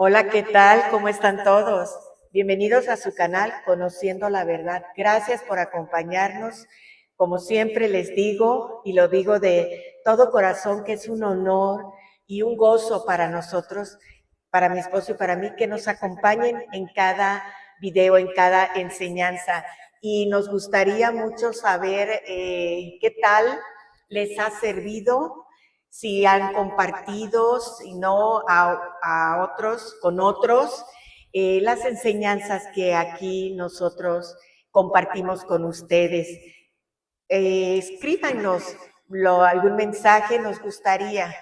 Hola, ¿qué tal? ¿Cómo están todos? Bienvenidos a su canal Conociendo la Verdad. Gracias por acompañarnos. Como siempre les digo, y lo digo de todo corazón, que es un honor y un gozo para nosotros, para mi esposo y para mí, que nos acompañen en cada video, en cada enseñanza. Y nos gustaría mucho saber qué tal les ha servido, si han compartido, si no, a otros, con otros, las enseñanzas que aquí nosotros compartimos con ustedes. Escríbanos algún mensaje, nos gustaría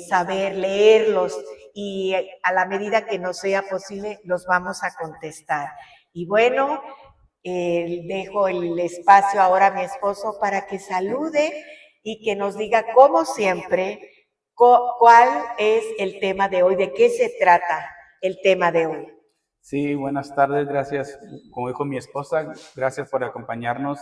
saber, leerlos y a la medida que nos sea posible los vamos a contestar. Y bueno, dejo el espacio ahora a mi esposo para que salude y que nos diga, como siempre, cuál es el tema de hoy, de qué se trata el tema de hoy. Sí, buenas tardes, gracias, como dijo mi esposa, gracias por acompañarnos.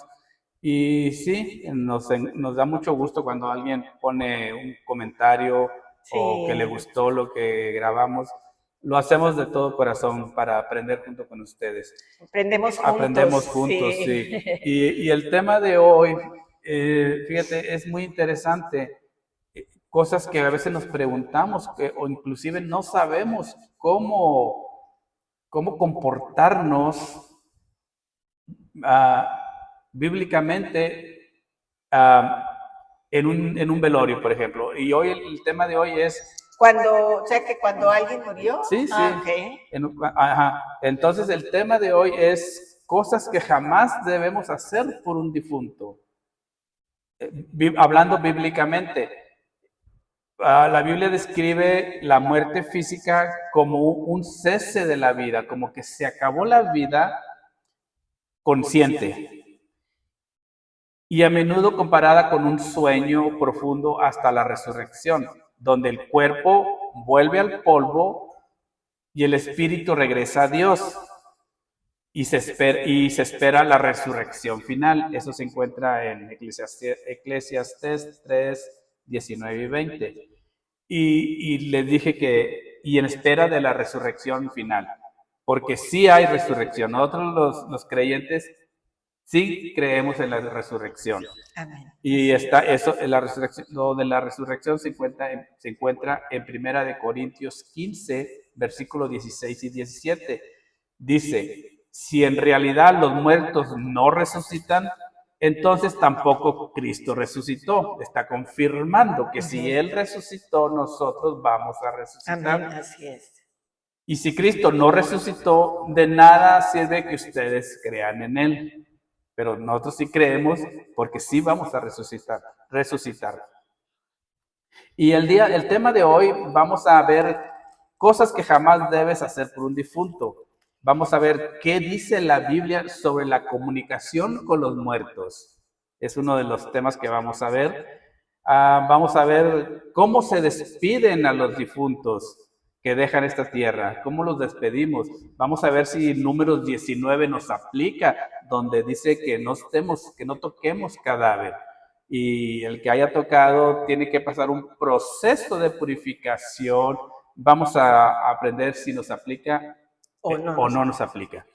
Y sí, nos da mucho gusto cuando alguien pone un comentario o que le Sí, gustó lo que grabamos. Lo hacemos de todo corazón para aprender junto con ustedes. aprendemos juntos, Aprendemos juntos, sí. sí. Y el tema de hoy, fíjate, es muy interesante. Cosas que a veces nos preguntamos o inclusive no sabemos cómo comportarnos uh, bíblicamente uh, en un velorio, por ejemplo. Y hoy el tema de hoy es... Cuando, o sea, que cuando alguien murió, Sí, sí. ok. Ajá. Entonces el tema de hoy es cosas que jamás debemos hacer por un difunto. Hablando bíblicamente, la Biblia describe la muerte física como un cese de la vida, como que se acabó la vida consciente y a menudo comparada con un sueño profundo hasta la resurrección, donde el cuerpo vuelve al polvo y el espíritu regresa a Dios y se espera la resurrección final. Eso se encuentra en Eclesiastés 3, 19 y 20. Y les dije que, y en espera de la resurrección final, porque sí hay resurrección. Nosotros los creyentes sí creemos en la resurrección. Amén. Y está eso, la resurrección, lo de la resurrección se encuentra en Primera de Corintios 15, versículos 16 y 17. Dice, si en realidad los muertos no resucitan, entonces tampoco Cristo resucitó. Está confirmando que si Él resucitó, nosotros vamos a Amén, resucitar. así es. Y si Cristo no resucitó, de nada sirve que ustedes crean en Él. Pero nosotros sí creemos porque sí vamos a resucitar. Y el tema de hoy vamos a ver cosas que jamás debes hacer por un difunto. Vamos a ver qué dice la Biblia sobre la comunicación con los muertos. Es uno de los temas que vamos a ver. Vamos a ver cómo se despiden a los difuntos que dejan esta tierra, cómo los despedimos. Vamos a ver si Números 19 nos aplica, donde dice que no toquemos cadáver. Y el que haya tocado tiene que pasar un proceso de purificación. Vamos a aprender si nos aplica o no nos aplica.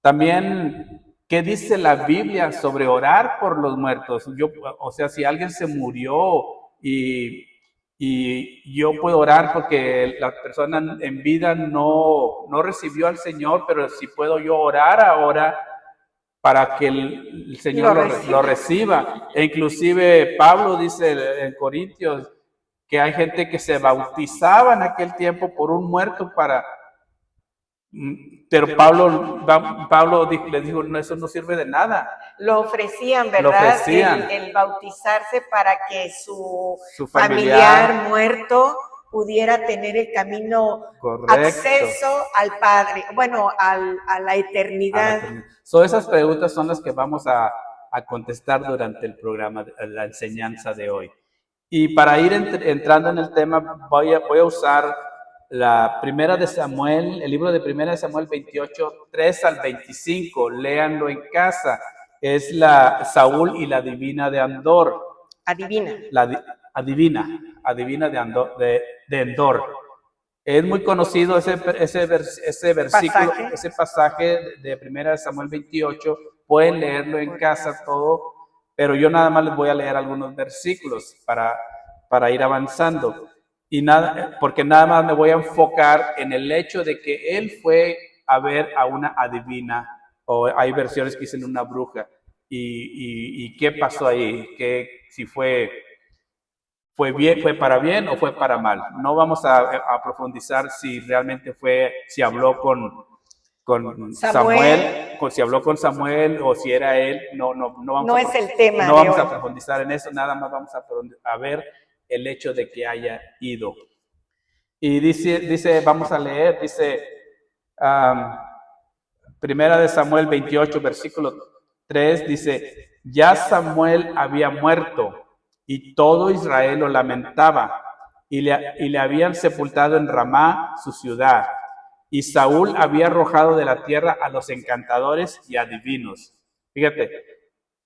También, ¿qué dice la Biblia sobre orar por los muertos? O sea, si alguien se murió y yo puedo orar porque la persona en vida no recibió al Señor, pero si puedo yo orar ahora para que el Señor lo reciba. E inclusive Pablo dice en Corintios que hay gente que se bautizaba en aquel tiempo por un muerto pero Pablo le dijo, no, eso no sirve de nada. Lo ofrecían, ¿verdad? Lo ofrecían. El bautizarse para que su familiar muerto pudiera tener el camino, correcto, acceso al Padre, bueno, a la eternidad. Esas preguntas son las que vamos a contestar durante el programa, la enseñanza de hoy. Y para ir entrando en el tema, voy a usar la Primera de Samuel, el libro de Primera de Samuel 28, 3 al 25. Léanlo en casa. Es la Saúl y la divina de Andor. Adivina. Adivina de Endor. Es muy conocido ese versículo, Pasaje. ese pasaje de 1 Samuel 28. Pueden leerlo en casa todo, pero yo nada más les voy a leer algunos versículos para ir avanzando. Y nada, porque nada más me voy a enfocar en el hecho de que él fue a ver a una adivina, o hay versiones que dicen una bruja, y qué pasó ahí, que si fue bien, fue para bien o fue para mal. No vamos a profundizar si realmente si habló con Samuel, si habló con Samuel o si era él. No vamos No es el tema no de vamos hoy. a profundizar en eso, nada más vamos a ver el hecho de que haya ido. Y dice, vamos a leer, dice, Primera de Samuel 28, versículo 3, dice, ya Samuel había muerto y todo Israel lo lamentaba y le habían sepultado en Ramá, su ciudad. Y Saúl había arrojado de la tierra a los encantadores y adivinos. Fíjate,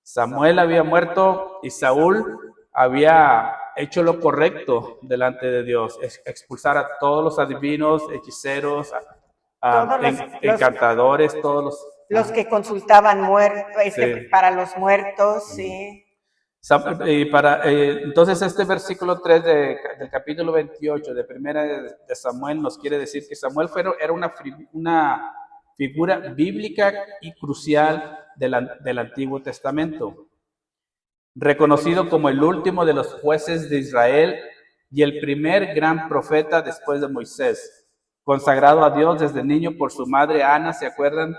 Samuel había muerto y Saúl había hecho lo correcto delante de Dios, expulsar a todos los adivinos, hechiceros, Todos encantadores, todos los que consultaban Sí. para los muertos, sí. Entonces este versículo 3 del capítulo 28 de Primera de Samuel nos quiere decir que Samuel era una figura bíblica y crucial del Antiguo Testamento, reconocido como el último de los jueces de Israel y el primer gran profeta después de Moisés, consagrado a Dios desde niño por su madre Ana, ¿se acuerdan?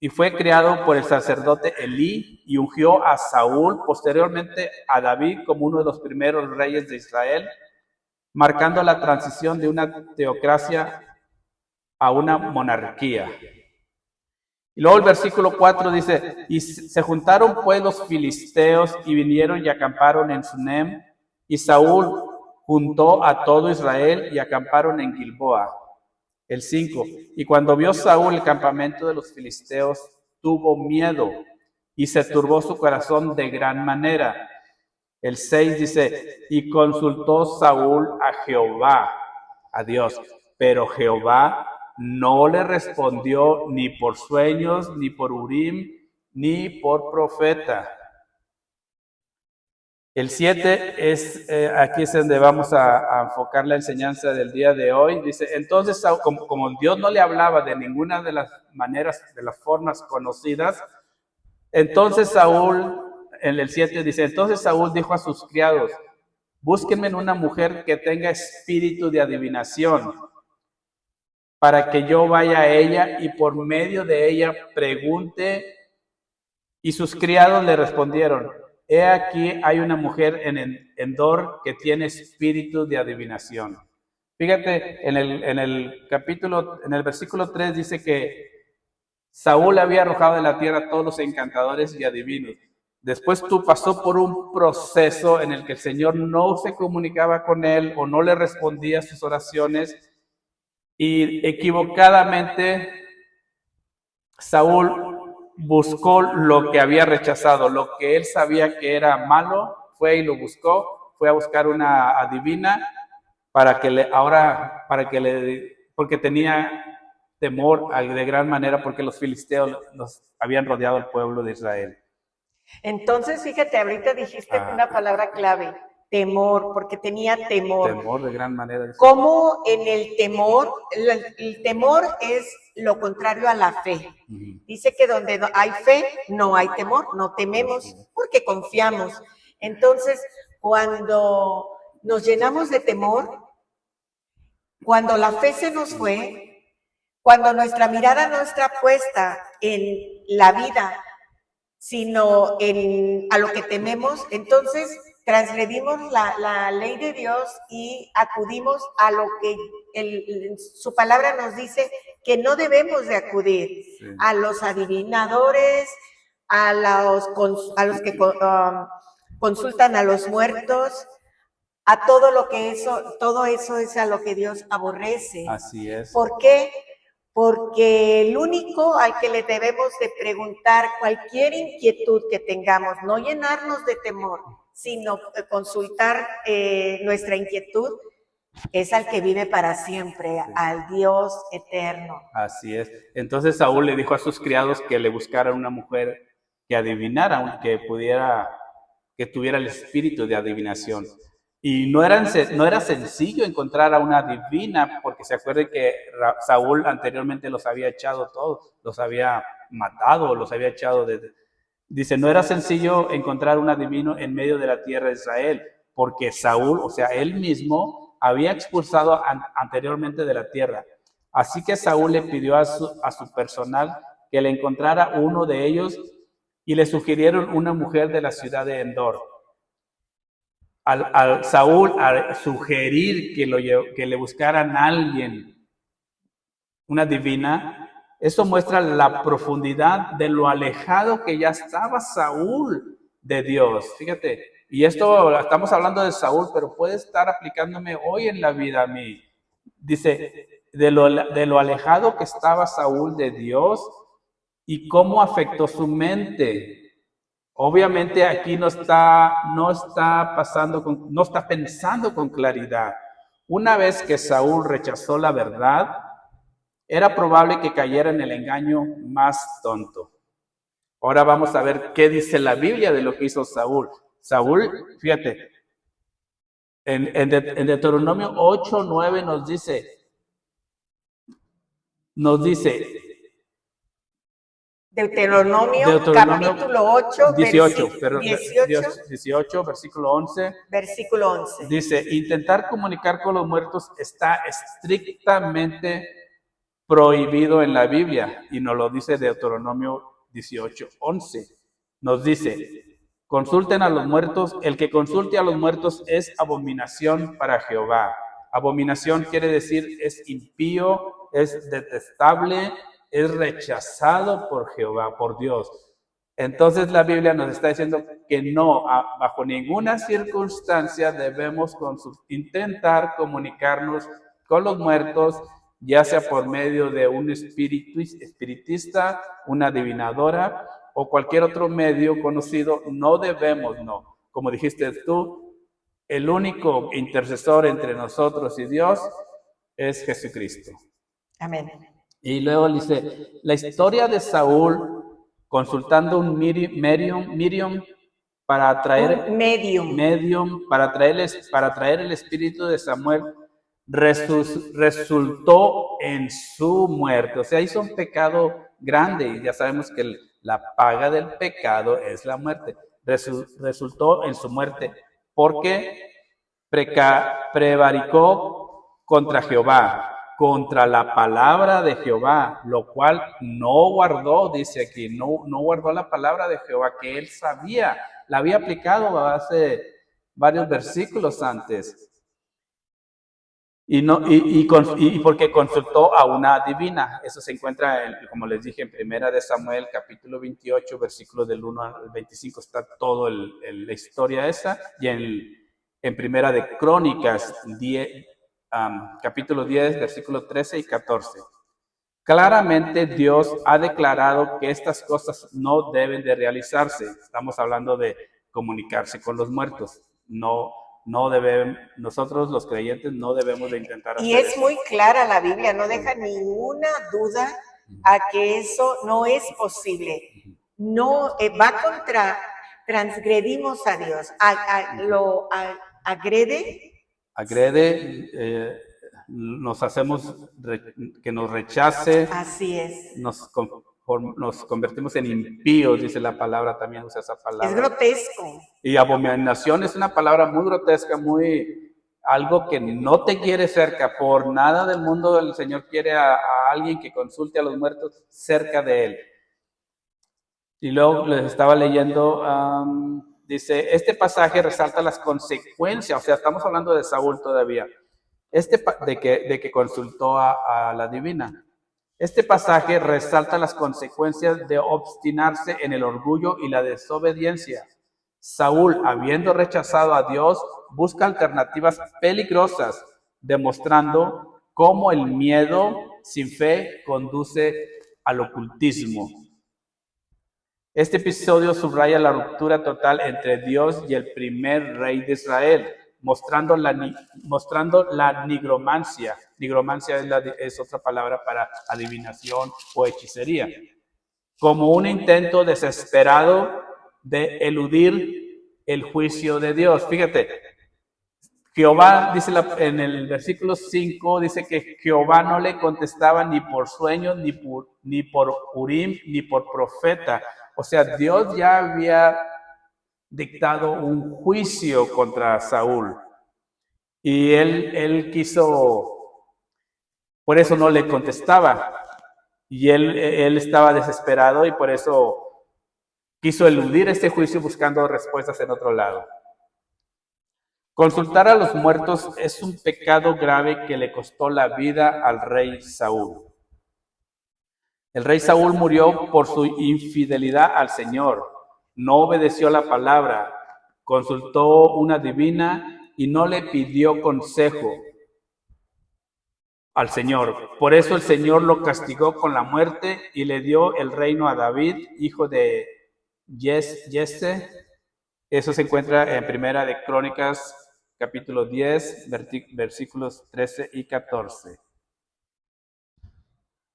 Y fue criado por el sacerdote Elí y ungió a Saúl, posteriormente a David, como uno de los primeros reyes de Israel, marcando la transición de una teocracia a una monarquía. Y luego el versículo 4 dice, y se juntaron pues los filisteos y vinieron y acamparon en Sunem, y Saúl juntó a todo Israel y acamparon en Gilboa. El 5, y cuando vio Saúl el campamento de los filisteos, tuvo miedo y se turbó su corazón de gran manera. El 6 dice, y consultó Saúl a Jehová, a Dios, pero Jehová no le respondió ni por sueños, ni por Urim, ni por profeta. El 7 aquí es donde vamos a enfocar la enseñanza del día de hoy. Dice, entonces, como Dios no le hablaba de ninguna de las maneras, de las formas conocidas, entonces Saúl, en el 7 dice, entonces Saúl dijo a sus criados, búsquenme una mujer que tenga espíritu de adivinación, para que yo vaya a ella y por medio de ella pregunte. Y sus criados le respondieron, he aquí hay una mujer en Endor que tiene espíritu de adivinación. Fíjate, en el versículo 3 dice que Saúl había arrojado de la tierra a todos los encantadores y adivinos. Después pasó por un proceso en el que el Señor no se comunicaba con él o no le respondía a sus oraciones y equivocadamente Saúl buscó lo que había rechazado, lo que él sabía que era malo, fue y lo buscó, fue a buscar una adivina porque tenía temor de gran manera porque los filisteos los habían rodeado al pueblo de Israel. Entonces, fíjate, ahorita dijiste una palabra clave, temor, porque tenía temor. Temor de gran manera. ¿Cómo en el temor? El temor es lo contrario a la fe. Dice que donde hay fe, no hay temor, no tememos porque confiamos. Entonces, cuando nos llenamos de temor, cuando la fe se nos fue, cuando nuestra mirada no está puesta en la vida, sino a lo que tememos, entonces transgredimos la ley de Dios y acudimos a lo que su palabra nos dice que no debemos de acudir, sí. A los adivinadores, a los que consultan a los muertos, a todo eso es a lo que Dios aborrece. Así es. ¿Por qué? Porque el único al que le debemos de preguntar cualquier inquietud que tengamos, no llenarnos de temor, sino consultar nuestra inquietud, es al que vive para siempre, al Dios eterno. Así es. Entonces Saúl le dijo a sus criados que le buscaran una mujer que adivinara, que tuviera el espíritu de adivinación. Y no era sencillo encontrar a una adivina, porque se acuerden que Saúl anteriormente los había echado todos, los había matado, los había echado de... Dice, no era sencillo encontrar un adivino en medio de la tierra de Israel, porque Saúl, o sea, él mismo, había expulsado anteriormente de la tierra. Así que Saúl le pidió a su personal que le encontrara uno de ellos y le sugirieron una mujer de la ciudad de Endor. Al Saúl al sugerir que le buscaran a alguien, una divina, eso muestra la profundidad de lo alejado que ya estaba Saúl de Dios. Fíjate, y esto estamos hablando de Saúl, pero puede estar aplicándome hoy en la vida a mí. Dice, de lo alejado que estaba Saúl de Dios y cómo afectó su mente. Obviamente aquí no está pensando con claridad. Una vez que Saúl rechazó la verdad, era probable que cayera en el engaño más tonto. Ahora vamos a ver qué dice la Biblia de lo que hizo Saúl. Saúl, fíjate, en Deuteronomio 8:9 nos dice, Deuteronomio capítulo 8, 18, versículo 11. Versículo 11. Dice, intentar comunicar con los muertos está estrictamente prohibido en la Biblia, y nos lo dice Deuteronomio 18:11. Nos dice, consulten a los muertos, el que consulte a los muertos es abominación para Jehová. Abominación quiere decir es impío, es detestable, es rechazado por Jehová, por Dios. Entonces la Biblia nos está diciendo que no, bajo ninguna circunstancia debemos intentar comunicarnos con los muertos, ya sea por medio de un espiritista, una adivinadora o cualquier otro medio conocido. No debemos, no. Como dijiste tú, el único intercesor entre nosotros y Dios es Jesucristo. Amén. Y luego dice, la historia de Saúl consultando un medium para traer el espíritu de Samuel, resultó en su muerte. O sea, hizo un pecado grande y ya sabemos que la paga del pecado es la muerte. Resultó en su muerte porque prevaricó contra Jehová, contra la palabra de Jehová, lo cual no guardó, dice aquí, no guardó la palabra de Jehová que él sabía, la había aplicado hace varios versículos antes. Y porque consultó a una adivina. Eso se encuentra, como les dije, en Primera de Samuel, capítulo 28, versículos del 1 al 25, está todo la historia esa, y en Primera de Crónicas, capítulo 10, versículos 13 y 14. Claramente Dios ha declarado que estas cosas no deben de realizarse. Estamos hablando de comunicarse con los muertos. Nosotros los creyentes no debemos de intentar hacer eso. Y es muy clara la Biblia, no deja ninguna duda a que eso no es posible. No va transgredimos a Dios, lo agrede. Nos hacemos que nos rechace. Así es. Nos convertimos en impíos, dice la palabra, también usa esa palabra. Es grotesco. Y abominación es una palabra muy grotesca, algo que no te quiere cerca. Por nada del mundo el Señor quiere a alguien que consulte a los muertos cerca de Él. Y luego les estaba leyendo, dice, este pasaje resalta las consecuencias, o sea, estamos hablando de Saúl todavía, de que consultó a la divina. Este pasaje resalta las consecuencias de obstinarse en el orgullo y la desobediencia. Saúl, habiendo rechazado a Dios, busca alternativas peligrosas, demostrando cómo el miedo sin fe conduce al ocultismo. Este episodio subraya la ruptura total entre Dios y el primer rey de Israel. mostrando la nigromancia. Nigromancia es otra palabra para adivinación o hechicería, como un intento desesperado de eludir el juicio de Dios. Fíjate, Jehová, dice en el versículo 5, dice que Jehová no le contestaba ni por sueños, ni por Urim, ni por profeta. O sea, Dios ya había dictado un juicio contra Saúl. Y él quiso, por eso no le contestaba. Y él estaba desesperado y por eso quiso eludir este juicio buscando respuestas en otro lado. Consultar a los muertos es un pecado grave que le costó la vida al rey Saúl. El rey Saúl murió por su infidelidad al Señor. No obedeció la palabra, consultó una divina y no le pidió consejo al Señor. Por eso el Señor lo castigó con la muerte y le dio el reino a David, hijo de Yese. Eso se encuentra en Primera de Crónicas, capítulo 10, versículos 13 y 14.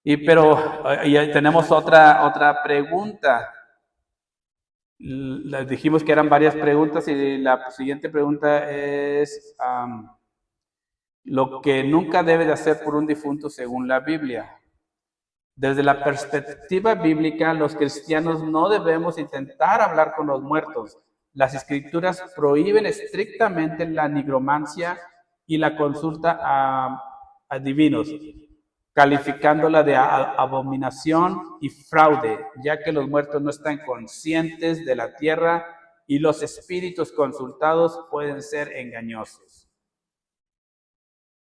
Pero ya tenemos otra pregunta. Les dijimos que eran varias preguntas y la siguiente pregunta es lo que nunca debe de hacer por un difunto según la Biblia. Desde la perspectiva bíblica, los cristianos no debemos intentar hablar con los muertos. Las escrituras prohíben estrictamente la nigromancia y la consulta a divinos, calificándola de abominación y fraude, ya que los muertos no están conscientes de la tierra y los espíritus consultados pueden ser engañosos.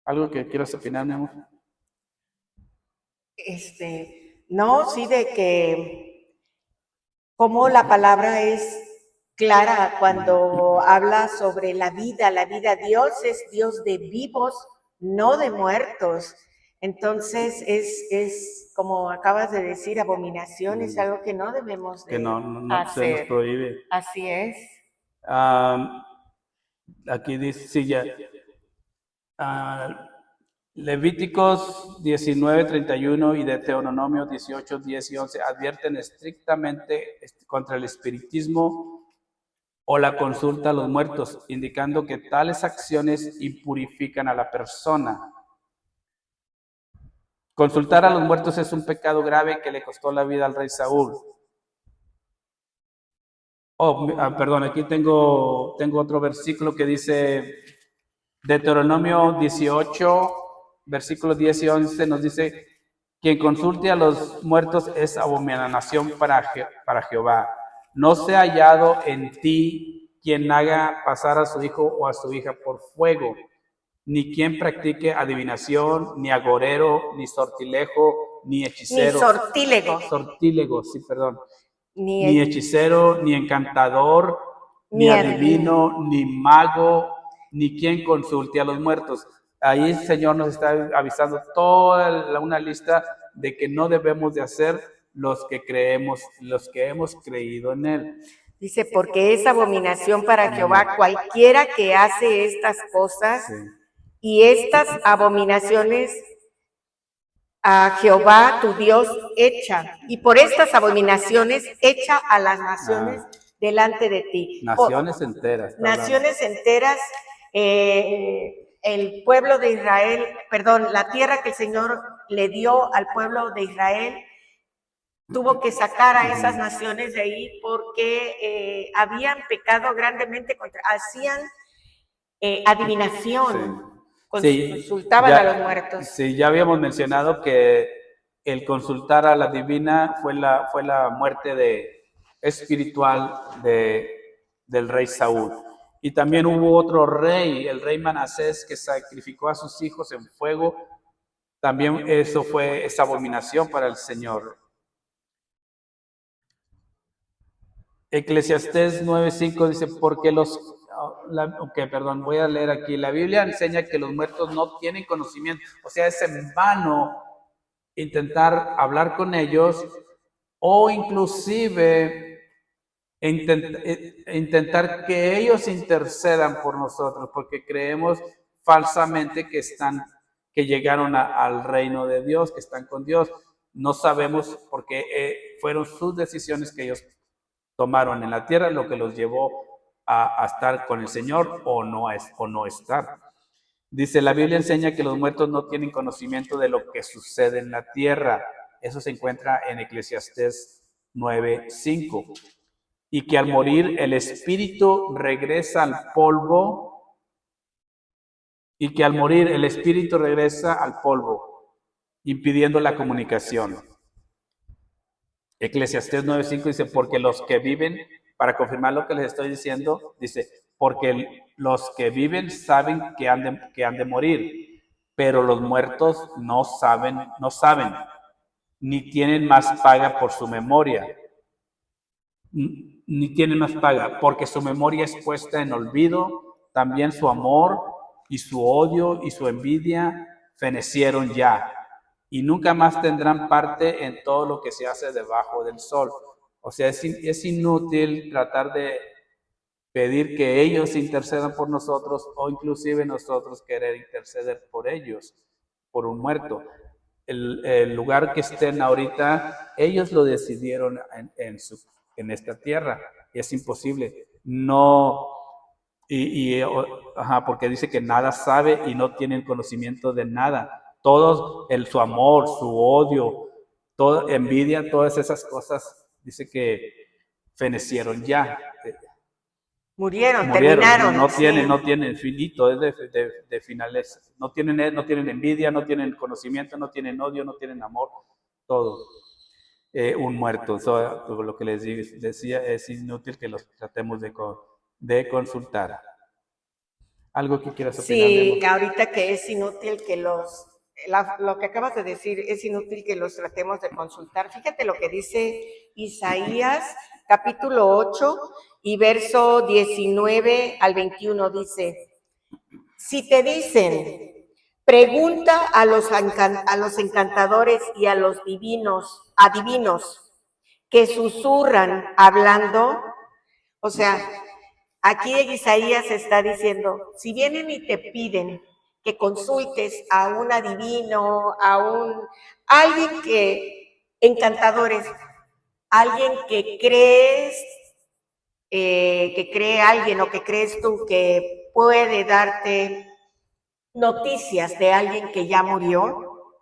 ¿Algo que quieras opinar, mi amor? No, sí, de que como la palabra es clara cuando habla sobre la vida. Dios es Dios de vivos, no de muertos. Entonces es como acabas de decir, abominación es algo que no debemos de que no hacer. Se nos prohíbe. Así es. Aquí dice, sí, ya. Levíticos 19:31 y Deuteronomio 18:10 y 11 advierten estrictamente contra el espiritismo o la consulta a los muertos, indicando que tales acciones impurifican a la persona. Consultar a los muertos es un pecado grave que le costó la vida al rey Saúl. Perdón, aquí tengo otro versículo que dice Deuteronomio 18, versículos 10 y 11 nos dice, quien consulte a los muertos es abominación para Jehová. No sea hallado en ti quien haga pasar a su hijo o a su hija por fuego, ni quien practique adivinación, ni agorero, ni sortilejo, ni hechicero. Ni sortílego. Sortílego, sí, perdón. Ni hechicero, ni encantador, ni adivino, ni mago, ni quien consulte a los muertos. Ahí el Señor nos está avisando toda una lista de que no debemos de hacer los que creemos, los que hemos creído en Él. Dice, porque es abominación para Jehová cualquiera que hace estas cosas, sí. Y estas abominaciones a Jehová tu Dios echa, y por estas abominaciones echa a las naciones delante de ti. Naciones enteras. Naciones enteras, el pueblo de Israel, la tierra que el Señor le dio al pueblo de Israel, tuvo que sacar a esas naciones de ahí porque habían pecado grandemente hacían adivinación. Sí. Consultaban a los muertos. Sí, ya habíamos mencionado que el consultar a la divina fue la muerte espiritual del rey Saúl. Y también hubo otro rey, el rey Manasés, que sacrificó a sus hijos en fuego. También eso fue esa abominación para el Señor. Eclesiastés 9:5 dice, porque voy a leer aquí. La Biblia enseña que los muertos no tienen conocimiento. O sea, es en vano intentar hablar con ellos o inclusive intentar que ellos intercedan por nosotros, porque creemos falsamente que llegaron al reino de Dios, que están con Dios. No sabemos porque fueron sus decisiones que ellos tomaron en la tierra lo que los llevó a estar con el Señor o no estar. Dice, la Biblia enseña que los muertos no tienen conocimiento de lo que sucede en la tierra. Eso se encuentra en Eclesiastés 9:5. Y que al morir el espíritu regresa al polvo, y que al morir el espíritu regresa al polvo, impidiendo la comunicación. Eclesiastés 9:5 dice, porque los que viven, para confirmar lo que les estoy diciendo, dice, porque los que viven saben que han de morir, pero los muertos no saben, ni tienen más paga por su memoria, ni tienen más paga, porque su memoria es puesta en olvido, también su amor y su odio y su envidia fenecieron ya, y nunca más tendrán parte en todo lo que se hace debajo del sol. O sea, es inútil tratar de pedir que ellos intercedan por nosotros o inclusive nosotros querer interceder por ellos, por un muerto. El lugar que estén ahorita, ellos lo decidieron en esta tierra. Es imposible. No, porque dice que nada sabe y no tienen conocimiento de nada. Todos, su amor, su odio, envidia, todas esas cosas, dice que fenecieron ya. Murieron, terminaron. No tienen finito, es de finales. No tienen envidia, no tienen conocimiento, no tienen odio, no tienen amor, todo. Un muerto. Lo que les decía, es inútil que los tratemos de consultar. ¿Algo que quieras opinar? Sí, ahorita que es inútil que lo que acabas de decir, es inútil que los tratemos de consultar. Fíjate lo que dice Isaías, capítulo 8 y verso 19 al 21, dice, si te dicen, pregunta a los encantadores y a los adivinos, que susurran hablando, o sea, aquí Isaías está diciendo, si vienen y te piden que consultes a un adivino, alguien encantadores, alguien que cree alguien o que crees tú que puede darte noticias de alguien que ya murió,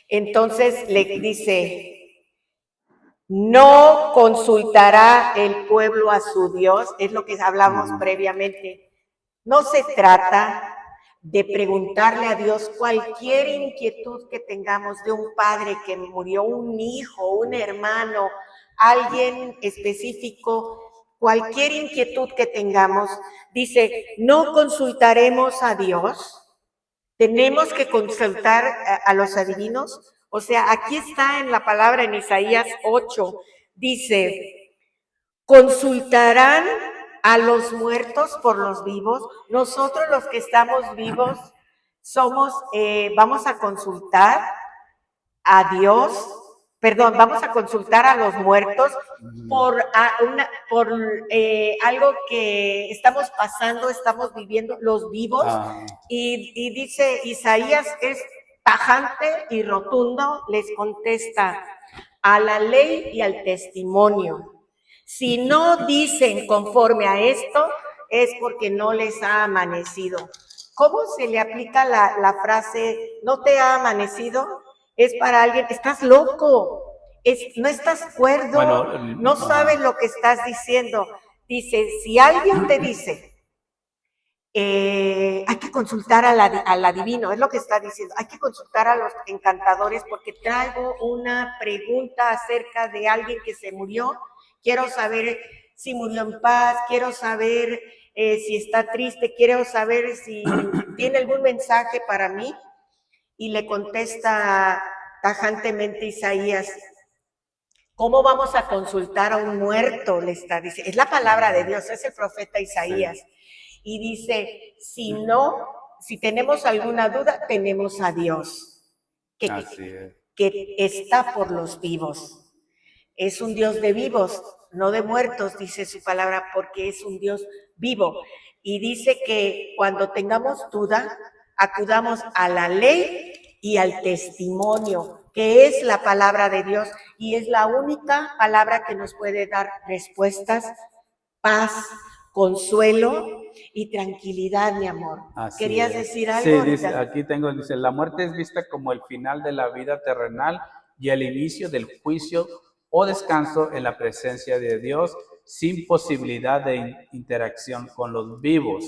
entonces le dice, no consultará el pueblo a su Dios, es lo que hablamos previamente. No se trata de preguntarle a Dios cualquier inquietud que tengamos de un padre que murió, un hijo, un hermano, alguien específico, cualquier inquietud que tengamos. Dice, no consultaremos a Dios, tenemos que consultar a los adivinos. O sea, aquí está en la palabra en Isaías 8, dice, consultarán a los muertos por los vivos. Nosotros los que estamos vivos vamos a consultar a Dios, vamos a consultar a los muertos por algo que estamos pasando, estamos viviendo los vivos. Y dice Isaías, es tajante y rotundo, les contesta, a la ley y al testimonio. Si no dicen conforme a esto, es porque no les ha amanecido. ¿Cómo se le aplica la frase, no te ha amanecido? Es para alguien, estás loco, no estás cuerdo, bueno, no sabes lo que estás diciendo. Dice, si alguien te dice, hay que consultar al adivino, es lo que está diciendo, hay que consultar a los encantadores porque traigo una pregunta acerca de alguien que se murió, quiero saber si murió en paz, quiero saber si está triste, quiero saber si tiene algún mensaje para mí. Y le contesta tajantemente Isaías, ¿cómo vamos a consultar a un muerto? Le está diciendo, es la palabra de Dios, es el profeta Isaías. Sí. Y dice, si tenemos alguna duda, tenemos a Dios, que está por los vivos. Es un Dios de vivos. no de muertos, dice su palabra, porque es un Dios vivo. Y dice que cuando tengamos duda, acudamos a la ley y al testimonio, que es la palabra de Dios, y es la única palabra que nos puede dar respuestas, paz, consuelo y tranquilidad, mi amor. Así ¿Querías es. decir algo Sí, ahorita? dice, aquí tengo, dice, la muerte es vista como el final de la vida terrenal y el inicio del juicio o descanso en la presencia de Dios sin posibilidad de interacción con los vivos.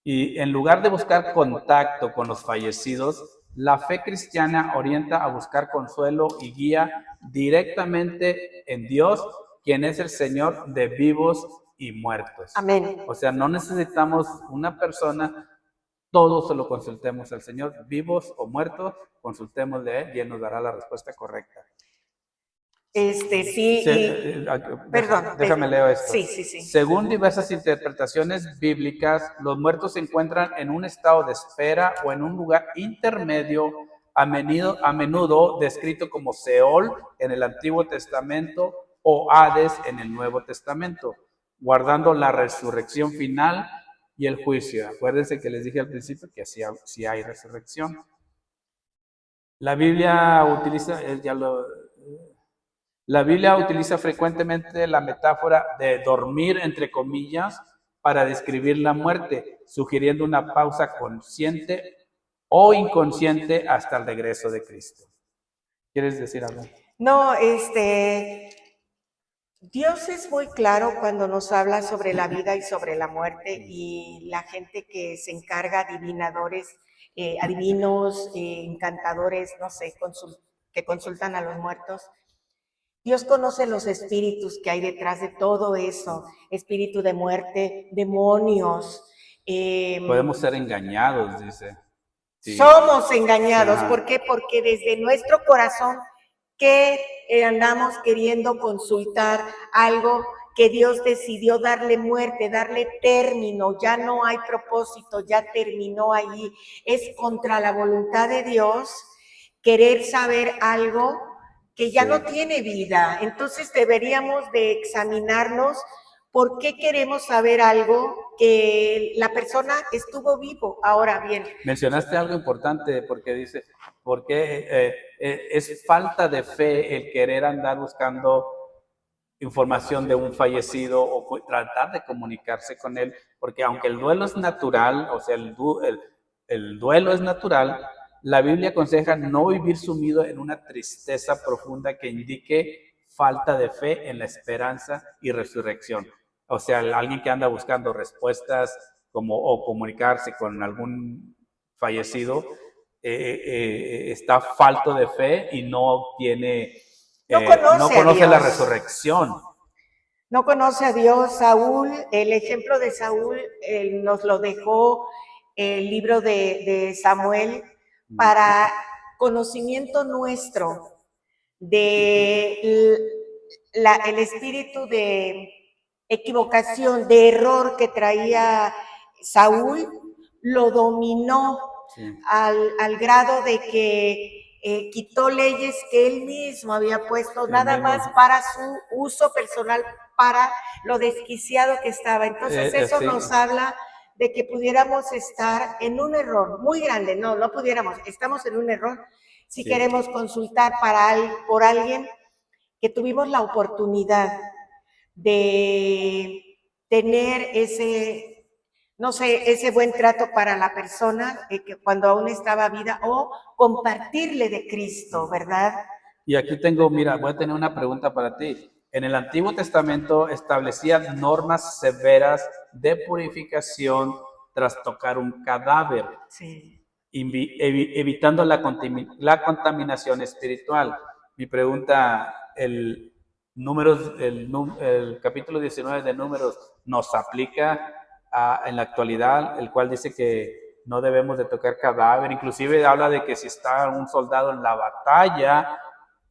Y en lugar de buscar contacto con los fallecidos, la fe cristiana orienta a buscar consuelo y guía directamente en Dios, quien es el Señor de vivos y muertos. Amén. O sea, no necesitamos una persona, todos se lo consultemos al Señor, vivos o muertos, consultémosle a Él y Él nos dará la respuesta correcta. Sí, perdón. Déjame leer esto. Sí. Según diversas interpretaciones bíblicas, los muertos se encuentran en un estado de espera o en un lugar intermedio, a menudo descrito como Seol en el Antiguo Testamento o Hades en el Nuevo Testamento, guardando la resurrección final y el juicio. Acuérdense que les dije al principio que sí hay resurrección. La Biblia utiliza frecuentemente la metáfora de dormir, entre comillas, para describir la muerte, sugiriendo una pausa consciente o inconsciente hasta el regreso de Cristo. ¿Quieres decir algo? No, Dios es muy claro cuando nos habla sobre la vida y sobre la muerte, y la gente que se encarga, adivinadores, adivinos, encantadores, no sé, que consultan a los muertos. Dios conoce los espíritus que hay detrás de todo eso, espíritu de muerte, demonios. Podemos ser engañados, dice. Sí. Somos engañados. Ajá. ¿Por qué? Porque desde nuestro corazón que andamos queriendo consultar algo que Dios decidió darle muerte, darle término, ya no hay propósito, ya terminó allí. Es contra la voluntad de Dios querer saber algo que ya no tiene vida. Entonces deberíamos de examinarnos por qué queremos saber algo que la persona estuvo vivo. Ahora bien. Mencionaste algo importante porque dice, porque es falta de fe el querer andar buscando información de un fallecido o tratar de comunicarse con él, porque aunque el duelo es natural, o sea, el duelo es natural, la Biblia aconseja no vivir sumido en una tristeza profunda que indique falta de fe en la esperanza y resurrección. O sea, alguien que anda buscando respuestas o comunicarse con algún fallecido está falto de fe y no tiene... no conoce la resurrección. No conoce a Dios. Saúl, el ejemplo de Saúl nos lo dejó el libro de Samuel para conocimiento nuestro de el espíritu de equivocación, de error que traía Saúl, lo dominó al grado de que quitó leyes que él mismo había puesto, nada más para su uso personal, para lo desquiciado que estaba. Entonces eso nos habla de que pudiéramos estar en un error muy grande. No pudiéramos, estamos en un error si queremos consultar por alguien que tuvimos la oportunidad de tener ese, no sé, ese buen trato para la persona que cuando aún estaba viva, o compartirle de Cristo, ¿verdad? Y aquí tengo, mira, voy a tener una pregunta para ti. En el Antiguo Testamento establecían normas severas de purificación tras tocar un cadáver, evitando la contaminación espiritual. Mi pregunta, el capítulo 19 de Números nos aplica en la actualidad, el cual dice que no debemos de tocar cadáver. Inclusive habla de que si está un soldado en la batalla,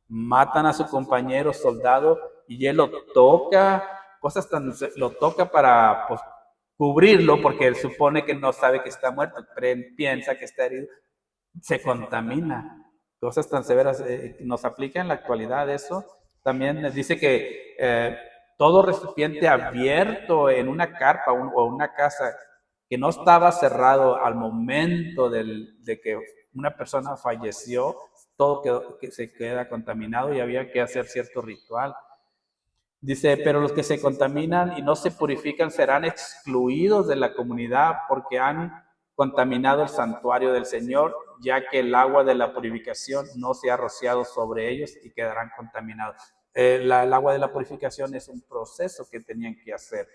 matan a su compañero soldado y él lo toca, lo toca para pues, cubrirlo, porque él supone que no sabe que está muerto, pero piensa que está herido, se contamina. Cosas tan severas nos aplica en la actualidad eso. También dice que todo recipiente abierto en una carpa o una casa que no estaba cerrado al momento de que una persona falleció, todo que se queda contaminado y había que hacer cierto ritual. Dice, pero los que se contaminan y no se purifican serán excluidos de la comunidad porque han contaminado el santuario del Señor, ya que el agua de la purificación no se ha rociado sobre ellos y quedarán contaminados. El agua de la purificación es un proceso que tenían que hacer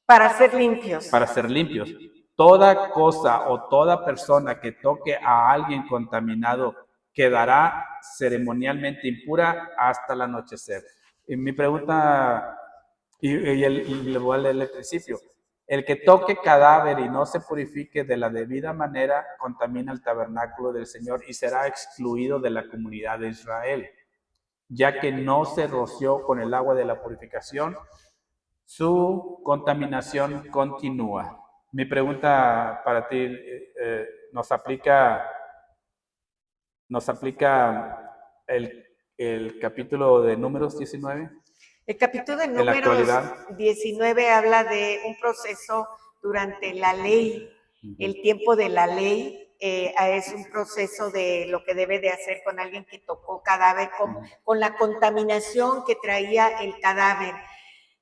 para ser limpios. Para ser limpios. Toda cosa o toda persona que toque a alguien contaminado quedará ceremonialmente impura hasta el anochecer. Y mi pregunta, y le voy a leer el principio. El que toque cadáver y no se purifique de la debida manera contamina el tabernáculo del Señor y será excluido de la comunidad de Israel, ya que no se roció con el agua de la purificación, su contaminación continúa. Mi pregunta para ti, ¿nos aplica el capítulo de Números 19? El capítulo de Números 19 habla de un proceso durante la ley, el tiempo de la ley. Es un proceso de lo que debe de hacer con alguien que tocó cadáver, con la contaminación que traía el cadáver.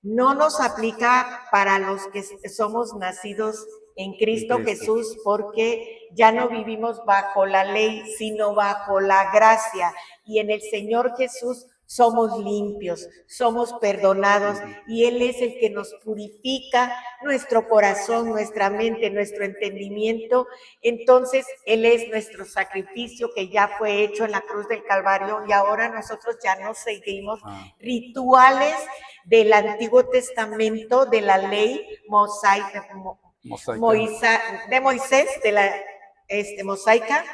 No nos aplica para los que somos nacidos en Cristo Jesús, porque ya no vivimos bajo la ley, sino bajo la gracia. Y en el Señor Jesús somos limpios, somos perdonados, y Él es el que nos purifica nuestro corazón, nuestra mente, nuestro entendimiento. Entonces, Él es nuestro sacrificio que ya fue hecho en la cruz del Calvario, y ahora nosotros ya no seguimos rituales del Antiguo Testamento, de la ley mosaica, de Moisés, de la mosaica,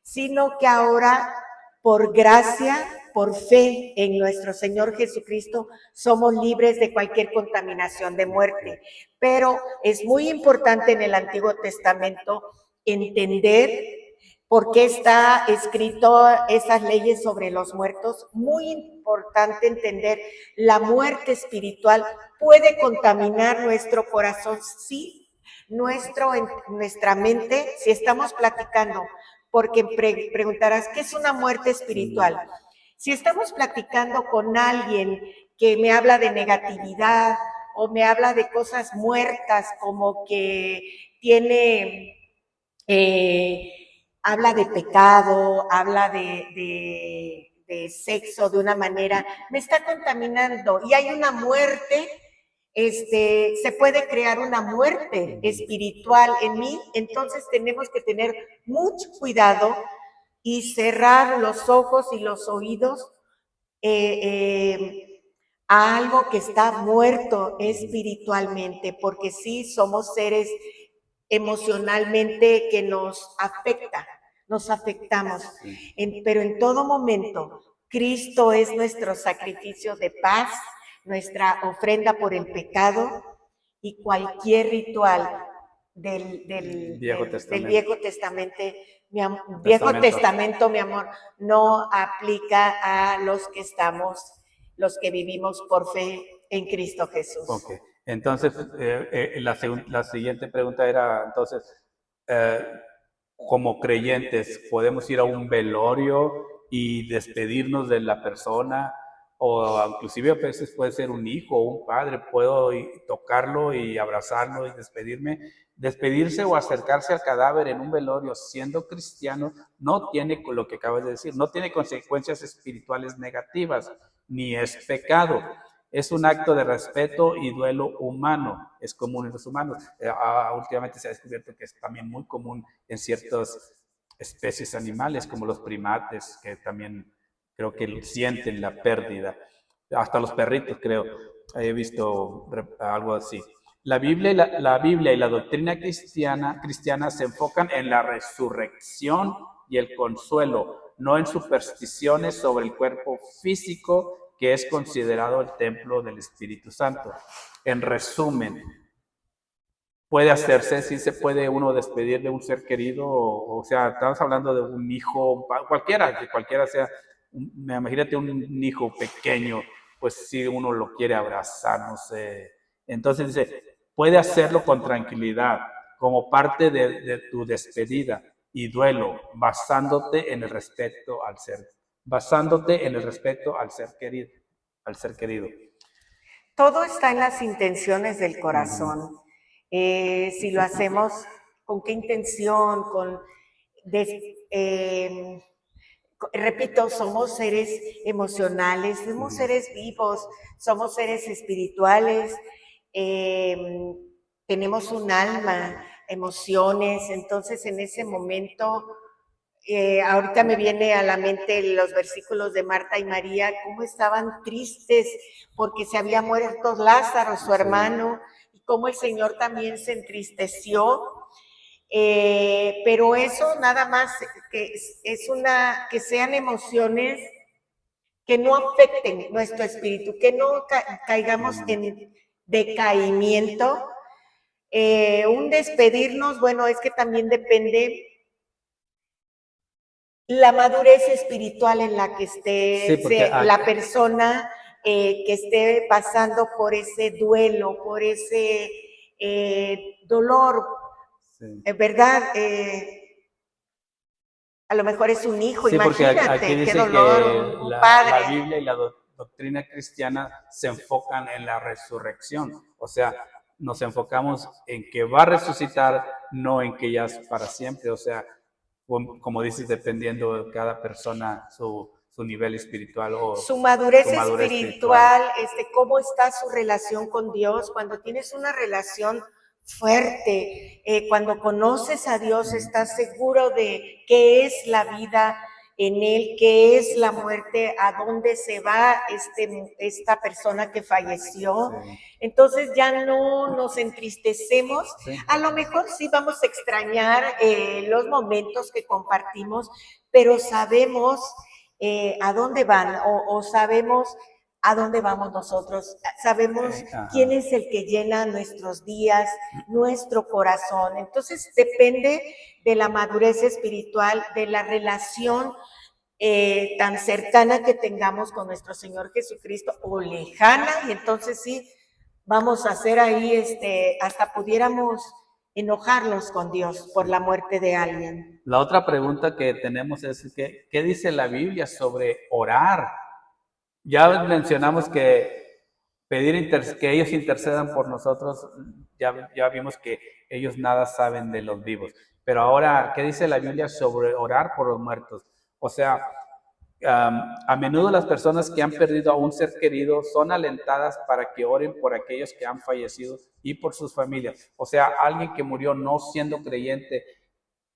sino que ahora, por gracia, por fe en nuestro Señor Jesucristo, somos libres de cualquier contaminación de muerte. Pero es muy importante en el Antiguo Testamento entender por qué está escrito esas leyes sobre los muertos. Muy importante entender, la muerte espiritual puede contaminar nuestro corazón, sí, nuestra mente, si estamos platicando, porque preguntarás, ¿qué es una muerte espiritual? Si estamos platicando con alguien que me habla de negatividad o me habla de cosas muertas, como que tiene, habla de pecado, habla de sexo de una manera, me está contaminando y hay una muerte. Se puede crear una muerte espiritual en mí, entonces tenemos que tener mucho cuidado y cerrar los ojos y los oídos a algo que está muerto espiritualmente, porque sí somos seres emocionalmente que nos afectamos, pero en todo momento Cristo es nuestro sacrificio de paz, nuestra ofrenda por el pecado, y cualquier ritual del Viejo Testamento, mi amor, no aplica a los que vivimos por fe en Cristo Jesús. Okay. Entonces, la siguiente pregunta era, entonces, como creyentes, ¿podemos ir a un velorio y despedirnos de la persona? O inclusive a veces puede ser un hijo o un padre, puedo tocarlo y abrazarlo y despedirse o acercarse al cadáver en un velorio siendo cristiano no tiene, lo que acabas de decir, no tiene consecuencias espirituales negativas, ni es pecado. Es un acto de respeto y duelo humano, es común en los humanos. Últimamente se ha descubierto que es también muy común en ciertas especies animales, como los primates, que también creo que sienten la pérdida. Hasta los perritos, creo, he visto algo así. La Biblia y la doctrina cristiana se enfocan en la resurrección y el consuelo, no en supersticiones sobre el cuerpo físico que es considerado el templo del Espíritu Santo. En resumen, puede hacerse, sí se puede uno despedir de un ser querido, o sea, estamos hablando de un hijo, cualquiera, que cualquiera sea, imagínate un hijo pequeño pues si uno lo quiere abrazar, no sé. Entonces dice, puede hacerlo con tranquilidad, como parte de tu despedida y duelo, basándote en el respeto al ser querido. Todo está en las intenciones del corazón. Si lo hacemos, ¿con qué intención? Repito, somos seres emocionales, somos seres vivos, somos seres espirituales, tenemos un alma, emociones, entonces en ese momento, ahorita me viene a la mente los versículos de Marta y María, cómo estaban tristes porque se había muerto Lázaro, su hermano, y cómo el Señor también se entristeció. Pero eso nada más que sean emociones que no afecten nuestro espíritu, que no caigamos en decaimiento. Un despedirnos, bueno, es que también depende la madurez espiritual en la que esté la persona que esté pasando por ese duelo, por ese dolor, ¿verdad? A lo mejor es un hijo, sí, imagínate, porque aquí dice qué dolor, que un padre. la Biblia y la doctrina cristiana se enfocan en la resurrección. O sea, nos enfocamos en que va a resucitar, no en que ya es para siempre. O sea, como dices, dependiendo de cada persona, su nivel espiritual o su madurez espiritual, cómo está su relación con Dios. Cuando tienes una relación fuerte, cuando conoces a Dios, estás seguro de qué es la vida en Él, qué es la muerte, a dónde se va esta persona que falleció. Sí. Entonces ya no nos entristecemos. Sí. A lo mejor sí vamos a extrañar los momentos que compartimos, pero sabemos a dónde van o sabemos a dónde vamos nosotros, sabemos quién es el que llena nuestros días, nuestro corazón. Entonces depende de la madurez espiritual, de la relación tan cercana que tengamos con nuestro Señor Jesucristo o lejana, y entonces sí, vamos a hacer ahí, hasta pudiéramos enojarnos con Dios por la muerte de alguien. La otra pregunta que tenemos es, ¿qué dice la Biblia sobre orar? Ya mencionamos que pedir que ellos intercedan por nosotros, ya vimos que ellos nada saben de los vivos. Pero ahora, ¿qué dice la Biblia sobre orar por los muertos? O sea, a menudo las personas que han perdido a un ser querido son alentadas para que oren por aquellos que han fallecido y por sus familias. O sea, alguien que murió no siendo creyente,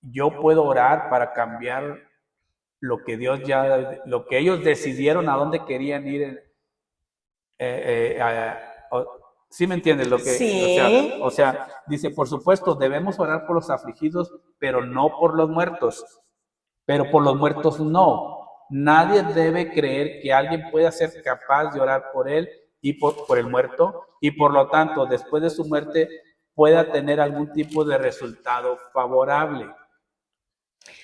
yo puedo orar para cambiar lo que lo que ellos decidieron a dónde querían ir. ¿Sí me entiendes lo que? Sí. O sea, dice, por supuesto, debemos orar por los afligidos, pero no por los muertos. Pero por los muertos no. Nadie debe creer que alguien pueda ser capaz de orar por él y por el muerto, y por lo tanto, después de su muerte, pueda tener algún tipo de resultado favorable.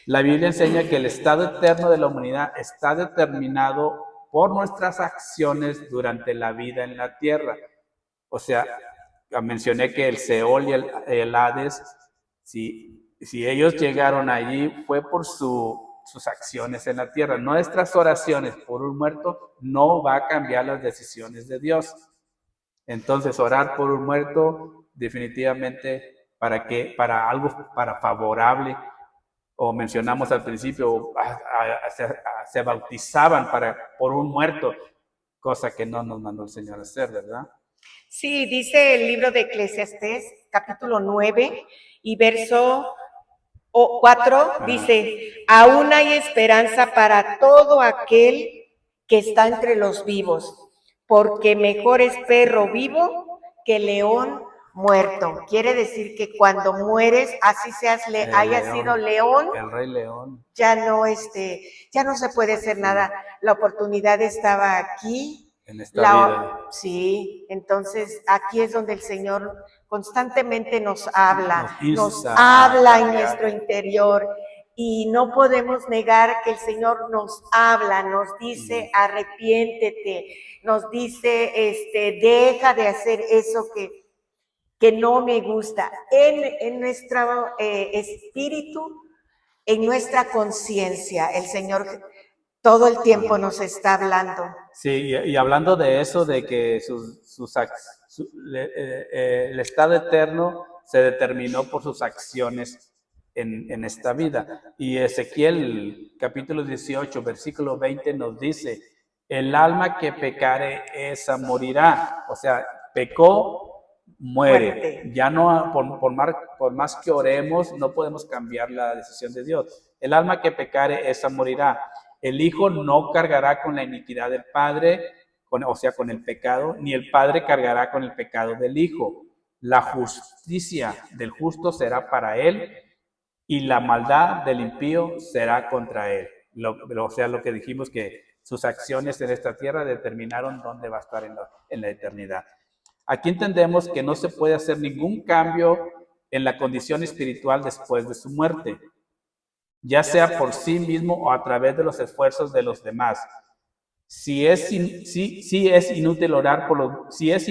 La Biblia enseña que el estado eterno de la humanidad está determinado por nuestras acciones durante la vida en la tierra. O sea, mencioné que el Seol y el Hades, si ellos llegaron allí, fue por sus acciones en la tierra. Nuestras oraciones por un muerto no va a cambiar las decisiones de Dios. Entonces, orar por un muerto, definitivamente, para algo favorable, o mencionamos al principio, se bautizaban por un muerto, cosa que no nos mandó el Señor a hacer, ¿verdad? Sí, dice el libro de Eclesiastés, capítulo 9 y verso 4, dice, aún hay esperanza para todo aquel que está entre los vivos, porque mejor es perro vivo que león muerto. Quiere decir que cuando mueres, así haya sido león, el rey león, ya no se puede hacer nada. La oportunidad estaba aquí. En esta vida. Sí, entonces aquí es donde el Señor constantemente nos habla en nuestro interior y no podemos negar que el Señor nos habla, nos dice arrepiéntete, nos dice deja de hacer eso que no me gusta. En nuestro espíritu, en nuestra conciencia, el Señor todo el tiempo nos está hablando. Sí, y hablando de eso, de que el estado eterno se determinó por sus acciones en esta vida. Y Ezequiel capítulo 18, versículo 20 nos dice, el alma que pecare, esa morirá. O sea, pecó, muere. Muerte. Ya no, por más que oremos, no podemos cambiar la decisión de Dios. El alma que pecare, esa morirá. El hijo no cargará con la iniquidad del padre, o sea, con el pecado, ni el padre cargará con el pecado del hijo. La justicia del justo será para él y la maldad del impío será contra él. O sea, lo que dijimos, que sus acciones en esta tierra determinaron dónde va a estar en la eternidad. Aquí entendemos que no se puede hacer ningún cambio en la condición espiritual después de su muerte, ya sea por sí mismo o a través de los esfuerzos de los demás. Si es inútil orar por los... Si es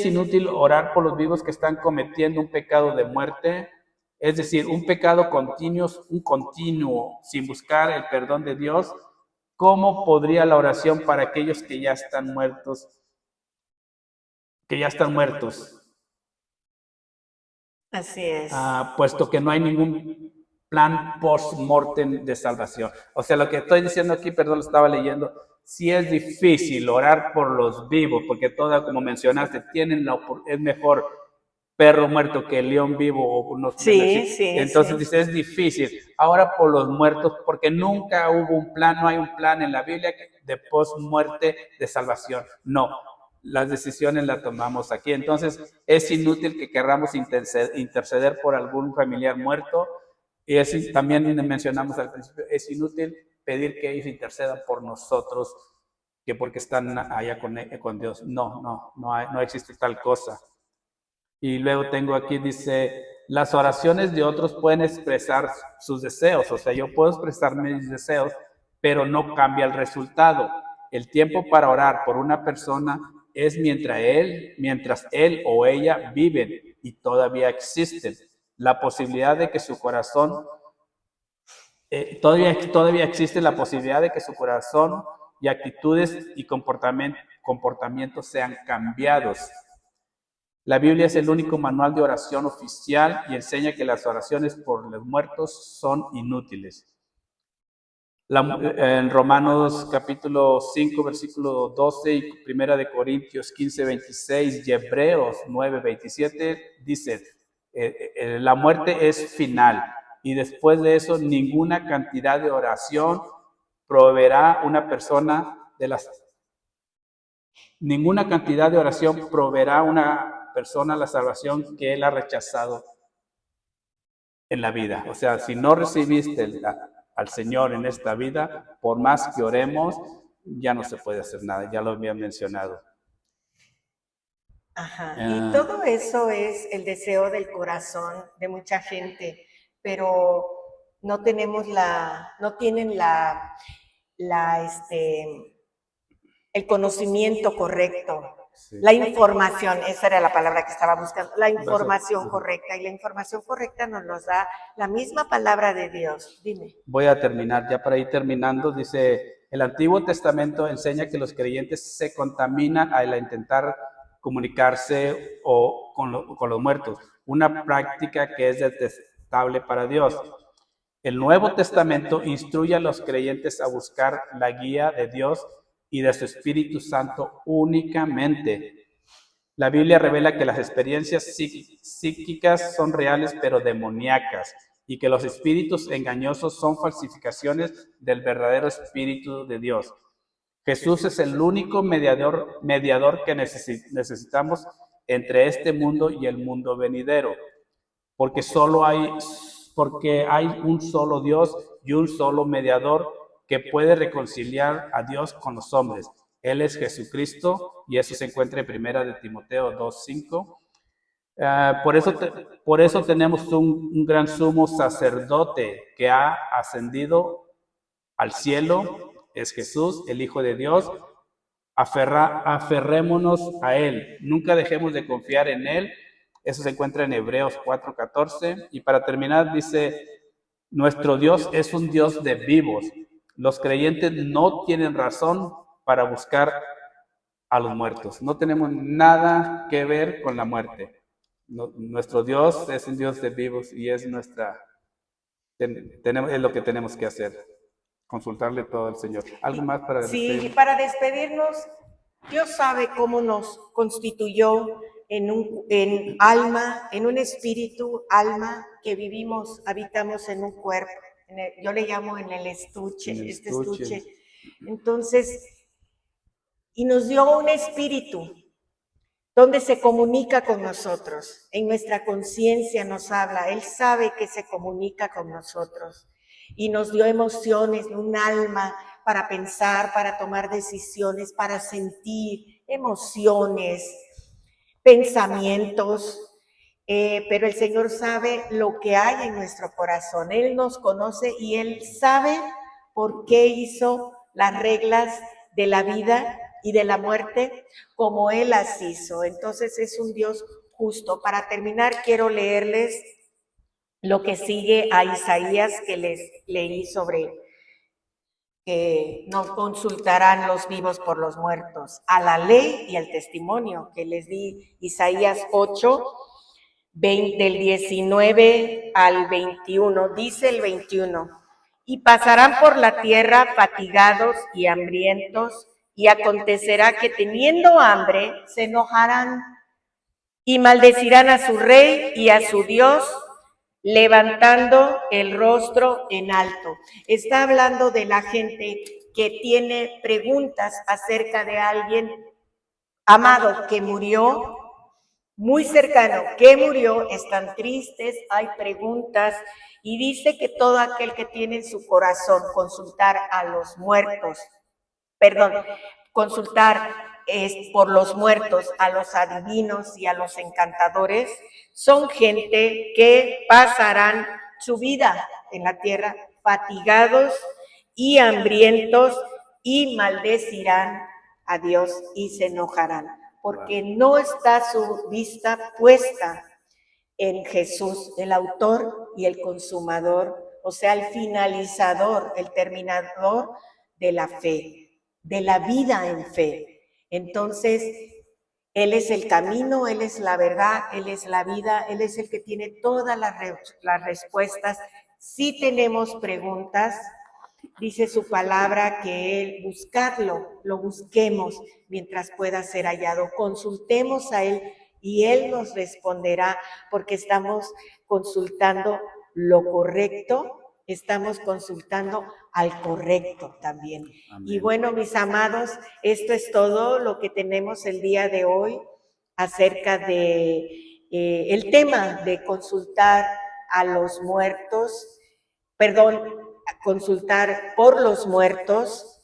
inútil orar por los vivos que están cometiendo un pecado de muerte, es decir, un pecado continuo, sin buscar el perdón de Dios, ¿cómo podría la oración para aquellos que ya están muertos? Así es. Puesto que no hay ningún plan post-mortem de salvación. O sea, lo que estoy diciendo aquí, perdón, lo estaba leyendo, sí es difícil orar por los vivos, porque como mencionaste, es mejor perro muerto que león vivo. Sí. Entonces dice, es difícil. Ahora por los muertos, porque nunca hubo un plan, no hay un plan en la Biblia de post-muerte de salvación. No, las decisiones las tomamos aquí. Entonces es inútil que querramos interceder por algún familiar muerto. Y también mencionamos al principio, es inútil pedir que ellos intercedan por nosotros, que porque están allá con Dios. No existe tal cosa. Y luego tengo aquí, dice, las oraciones de otros pueden expresar sus deseos. O sea, yo puedo expresar mis deseos, pero no cambia el resultado. El tiempo para orar por una persona es mientras él o ella viven y todavía existen. La posibilidad de que su corazón, todavía existe la posibilidad de que su corazón y actitudes y comportamientos sean cambiados. La Biblia es el único manual de oración oficial y enseña que las oraciones por los muertos son inútiles. En Romanos capítulo 5, versículo 12 y 1 de Corintios 15, 26 y Hebreos 9, 27 dice, la muerte es final y después de eso ninguna cantidad de oración proveerá una persona la salvación que él ha rechazado en la vida. O sea, si no recibiste al Señor en esta vida, por más que oremos, ya no se puede hacer nada, ya lo había mencionado. Y todo eso es el deseo del corazón de mucha gente, pero no tienen el conocimiento correcto. Sí. La información, esa era la palabra que estaba buscando, la información correcta, y la información correcta nos da la misma palabra de Dios. Dime. Voy a terminar, ya para ir terminando, dice, el Antiguo Testamento enseña que los creyentes se contaminan al intentar comunicarse con los muertos, una práctica que es detestable para Dios. El Nuevo Testamento instruye a los creyentes a buscar la guía de Dios y de su Espíritu Santo únicamente. La Biblia revela que las experiencias psíquicas son reales pero demoníacas y que los espíritus engañosos son falsificaciones del verdadero Espíritu de Dios. Jesús es el único mediador que necesitamos entre este mundo y el mundo venidero, porque hay un solo Dios y un solo mediador que puede reconciliar a Dios con los hombres, Él es Jesucristo y eso se encuentra en 1 de Timoteo 2:5. Por eso tenemos un gran sumo sacerdote que ha ascendido al cielo, es Jesús, el Hijo de Dios. Aferrémonos a Él, nunca dejemos de confiar en Él. Eso se encuentra en Hebreos 4:14. Y para terminar dice, nuestro Dios es un Dios de vivos. Los creyentes no tienen razón para buscar a los muertos. No tenemos nada que ver con la muerte. Nuestro Dios es un Dios de vivos y es es lo que tenemos que hacer. Consultarle todo al Señor. ¿Algo más para despedirnos? Sí, para despedirnos, Dios sabe cómo nos constituyó en alma, en un espíritu, alma, que vivimos, habitamos en un cuerpo. Yo le llamo en el estuche, estuche. Entonces, y nos dio un espíritu donde se comunica con nosotros. En nuestra conciencia nos habla. Él sabe que se comunica con nosotros. Y nos dio emociones, un alma para pensar, para tomar decisiones, para sentir emociones, pensamientos. Pero el Señor sabe lo que hay en nuestro corazón. Él nos conoce y Él sabe por qué hizo las reglas de la vida y de la muerte como Él las hizo. Entonces es un Dios justo. Para terminar, quiero leerles lo que sigue a Isaías, que les leí sobre que no consultarán los vivos por los muertos, a la ley y al testimonio, que les di Isaías 8, del 19 al 21, dice el 21, y pasarán por la tierra fatigados y hambrientos, y acontecerá que teniendo hambre se enojarán y maldecirán a su rey y a su Dios, levantando el rostro en alto. Está hablando de la gente que tiene preguntas acerca de alguien amado que murió, muy cercano, que murió, están tristes, hay preguntas, y dice que todo aquel que tiene en su corazón consultar a los muertos, consultar por los muertos, a los adivinos y a los encantadores, son gente que pasarán su vida en la tierra fatigados y hambrientos y maldecirán a Dios y se enojarán, porque no está su vista puesta en Jesús, el autor y el consumador, o sea, el finalizador, el terminador de la fe, de la vida en fe. Entonces, Él es el camino, Él es la verdad, Él es la vida, Él es el que tiene todas las respuestas. Si tenemos preguntas, dice su palabra que Él, buscarlo, lo busquemos mientras pueda ser hallado. Consultemos a Él y Él nos responderá, porque estamos consultando lo correcto, estamos consultando al correcto también. Amén. Y bueno, mis amados, esto es todo lo que tenemos el día de hoy acerca de el tema de consultar a los muertos, consultar por los muertos.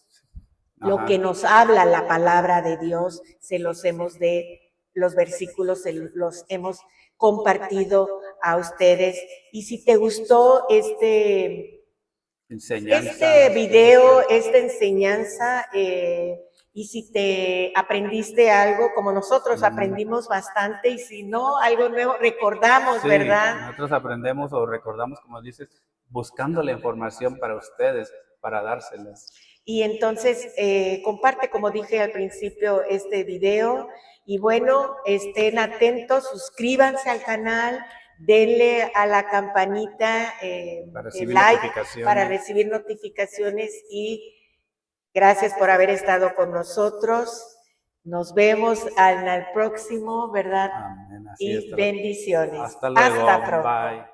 Ajá. Lo que nos habla la palabra de Dios, los versículos los hemos compartido a ustedes. Y si te gustó este video, esta enseñanza, y si te aprendiste algo, como nosotros aprendimos bastante, y si no, algo nuevo, recordamos, sí, ¿verdad? Nosotros aprendemos o recordamos, como dices, buscando la información para ustedes, para dárselas. Y entonces, comparte, como dije al principio, este video. Y bueno, estén atentos, suscríbanse al canal, denle a la campanita de like para recibir notificaciones. Y gracias por haber estado con nosotros. Nos vemos en el próximo, ¿verdad? Amén. Y bendiciones. Hasta luego. Hasta pronto. Bye.